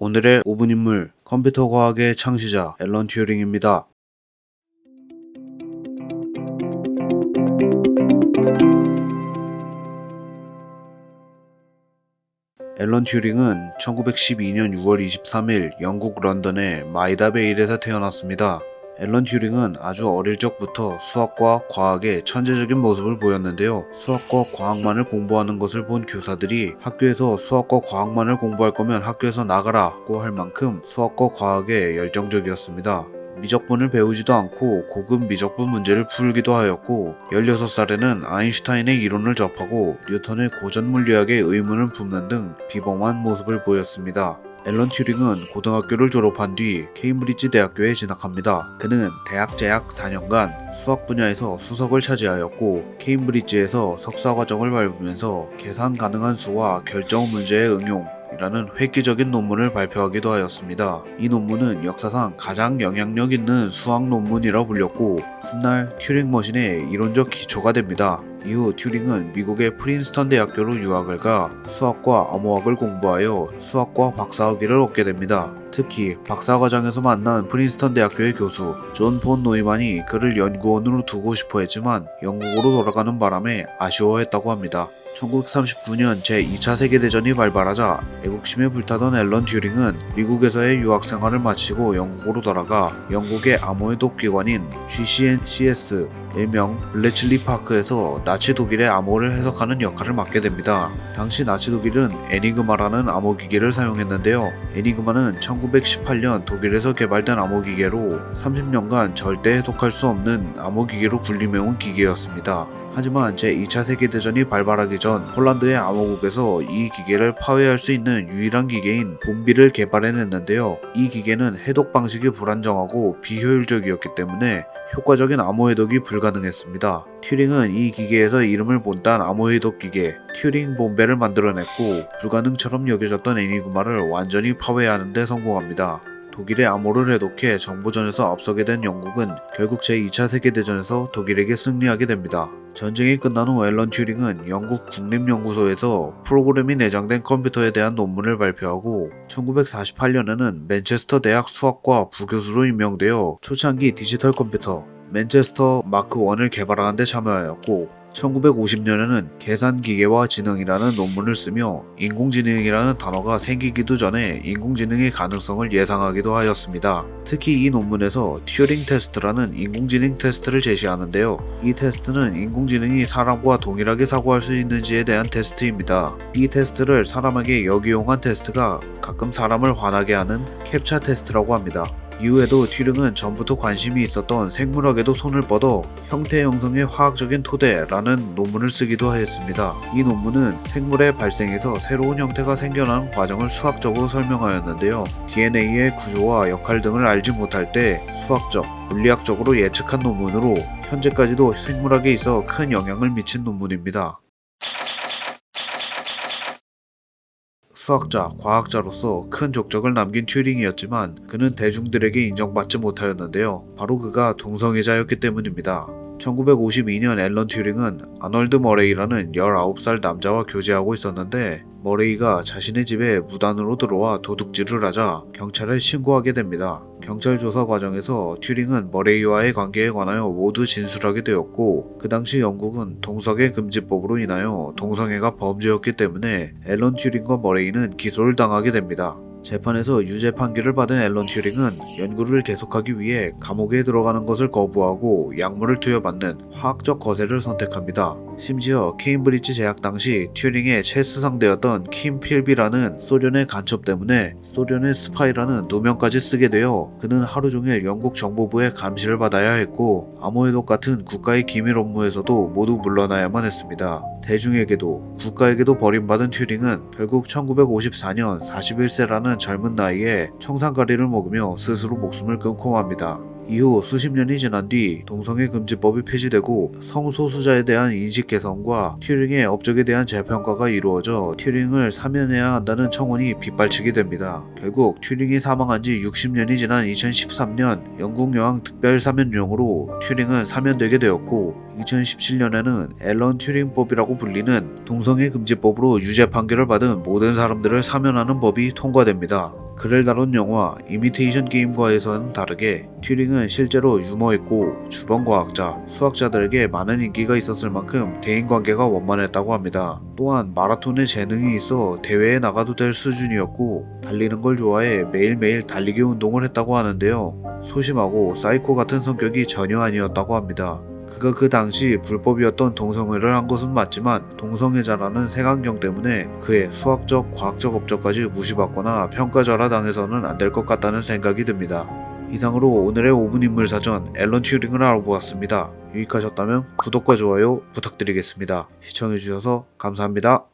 오늘의 5분 인물, 컴퓨터 과학의 창시자 앨런 튜링입니다. 앨런 튜링은 1912년 6월 23일 영국 런던의 마이다베일에서 태어났습니다. 앨런 튜링은 아주 어릴 적부터 수학과 과학의 천재적인 모습을 보였는데요. 수학과 과학만을 공부하는 것을 본 교사들이 학교에서 수학과 과학만을 공부할 거면 학교에서 나가라고 할 만큼 수학과 과학에 열정적이었습니다. 미적분을 배우지도 않고 고급 미적분 문제를 풀기도 하였고 16살에는 아인슈타인의 이론을 접하고 뉴턴의 고전 물리학에 의문을 품는 등 비범한 모습을 보였습니다. 앨런 튜링은 고등학교를 졸업한 뒤 케임브리지 대학교에 진학합니다. 그는 대학 재학 4년간 수학 분야에서 수석을 차지하였고 케임브리지에서 석사과정을 밟으면서 계산 가능한 수와 결정 문제의 응용 이라는 획기적인 논문을 발표하기도 하였습니다. 이 논문은 역사상 가장 영향력 있는 수학 논문이라 불렸고 훗날 튜링 머신의 이론적 기초가 됩니다. 이후 튜링은 미국의 프린스턴 대학교로 유학을 가 수학과 암호학을 공부하여 수학과 박사학위를 얻게 됩니다. 특히 박사과정에서 만난 프린스턴 대학교의 교수 존 폰 노이만이 그를 연구원으로 두고 싶어 했지만 영국으로 돌아가는 바람에 아쉬워했다고 합니다. 1939년 제2차 세계대전이 발발하자 애국심에 불타던 앨런 튜링은 미국에서의 유학 생활을 마치고 영국으로 돌아가 영국의 암호의 독기관인 GCNCS 일명 블래칠리 파크에서 나치 독일의 암호를 해석하는 역할을 맡게 됩니다. 당시 나치 독일은 에니그마라는 암호기계를 사용했는데요. 에니그마는 1918년 독일에서 개발된 암호기계로 30년간 절대 해독할 수 없는 암호기계로 군림해온 기계였습니다. 하지만 제2차 세계대전이 발발하기 전 폴란드의 암호국에서 이 기계를 파괴할 수 있는 유일한 기계인 봄비를 개발해냈는데요. 이 기계는 해독 방식이 불안정하고 비효율적이었기 때문에 효과적인 암호 해독이 불가능했습니다. 튜링은 이 기계에서 이름을 본딴 암호 해독 기계 튜링 봄베를 만들어냈고 불가능처럼 여겨졌던 에니그마를 완전히 파괴하는 데 성공합니다. 독일의 암호를 해독해 정보전에서 앞서게 된 영국은 결국 제2차 세계대전에서 독일에게 승리하게 됩니다. 전쟁이 끝난 후 앨런 튜링은 영국 국립연구소에서 프로그램이 내장된 컴퓨터에 대한 논문을 발표하고 1948년에는 맨체스터 대학 수학과 부교수로 임명되어 초창기 디지털 컴퓨터 맨체스터 마크 1을 개발하는 데 참여하였고 1950년에는 계산기계와 지능이라는 논문을 쓰며 인공지능이라는 단어가 생기기도 전에 인공지능의 가능성을 예상하기도 하였습니다. 특히 이 논문에서 튜링 테스트라는 인공지능 테스트를 제시하는데요. 이 테스트는 인공지능이 사람과 동일하게 사고할 수 있는지에 대한 테스트입니다. 이 테스트를 사람에게 역이용한 테스트가 가끔 사람을 화나게 하는 캡차 테스트라고 합니다. 이후에도 튜링은 전부터 관심이 있었던 생물학에도 손을 뻗어 형태 형성의 화학적인 토대라는 논문을 쓰기도 하였습니다. 이 논문은 생물의 발생에서 새로운 형태가 생겨나는 과정을 수학적으로 설명하였는데요. DNA의 구조와 역할 등을 알지 못할 때 수학적, 물리학적으로 예측한 논문으로 현재까지도 생물학에 있어 큰 영향을 미친 논문입니다. 수학자, 과학자로서 큰 족적을 남긴 튜링이었지만 그는 대중들에게 인정받지 못하였는데요. 바로 그가 동성애자였기 때문입니다. 1952년 앨런 튜링은 아널드 머레이라는 19살 남자와 교제하고 있었는데 머레이가 자신의 집에 무단으로 들어와 도둑질을 하자 경찰에 신고하게 됩니다. 경찰 조사 과정에서 튜링은 머레이와의 관계에 관하여 모두 진술하게 되었고 그 당시 영국은 동성애 금지법으로 인하여 동성애가 범죄였기 때문에 앨런 튜링과 머레이는 기소를 당하게 됩니다. 재판에서 유죄 판결을 받은 앨런 튜링은 연구를 계속하기 위해 감옥에 들어가는 것을 거부하고 약물을 투여받는 화학적 거세를 선택합니다. 심지어 케임브리지 재학 당시 튜링의 체스 상대였던 킴 필비라는 소련의 간첩 때문에 소련의 스파이라는 누명까지 쓰게 되어 그는 하루 종일 영국 정보부의 감시를 받아야 했고 암호해독 같은 국가의 기밀 업무에서도 모두 물러나야만 했습니다. 대중에게도 국가에게도 버림받은 튜링은 결국 1954년 41세라는 젊은 나이에 청산가리를 먹으며 스스로 목숨을 끊고 맙니다. 이후 수십 년이 지난 뒤 동성애 금지법이 폐지되고 성소수자에 대한 인식 개선과 튜링의 업적에 대한 재평가가 이루어져 튜링을 사면해야 한다는 청원이 빗발치게 됩니다. 결국 튜링이 사망한 지 60년이 지난 2013년 영국 여왕 특별사면령으로 튜링은 사면되게 되었고 2017년에는 앨런 튜링법이라고 불리는 동성애 금지법으로 유죄 판결을 받은 모든 사람들을 사면하는 법이 통과됩니다. 그를 다룬 영화 이미테이션 게임과에서는 다르게 튜링은 실제로 유머있고 주변과학자, 수학자들에게 많은 인기가 있었을 만큼 대인관계가 원만했다고 합니다. 또한 마라톤에 재능이 있어 대회에 나가도 될 수준이었고 달리는 걸 좋아해 매일매일 달리기 운동을 했다고 하는데요. 소심하고 사이코 같은 성격이 전혀 아니었다고 합니다. 그가 그 당시 불법이었던 동성애를 한 것은 맞지만 동성애자라는 색안경 때문에 그의 수학적, 과학적 업적까지 무시받거나 평가절하당해서는 안 될 것 같다는 생각이 듭니다. 이상으로 오늘의 5분 인물 사전 앨런 튜링을 알아보았습니다. 유익하셨다면 구독과 좋아요 부탁드리겠습니다. 시청해주셔서 감사합니다.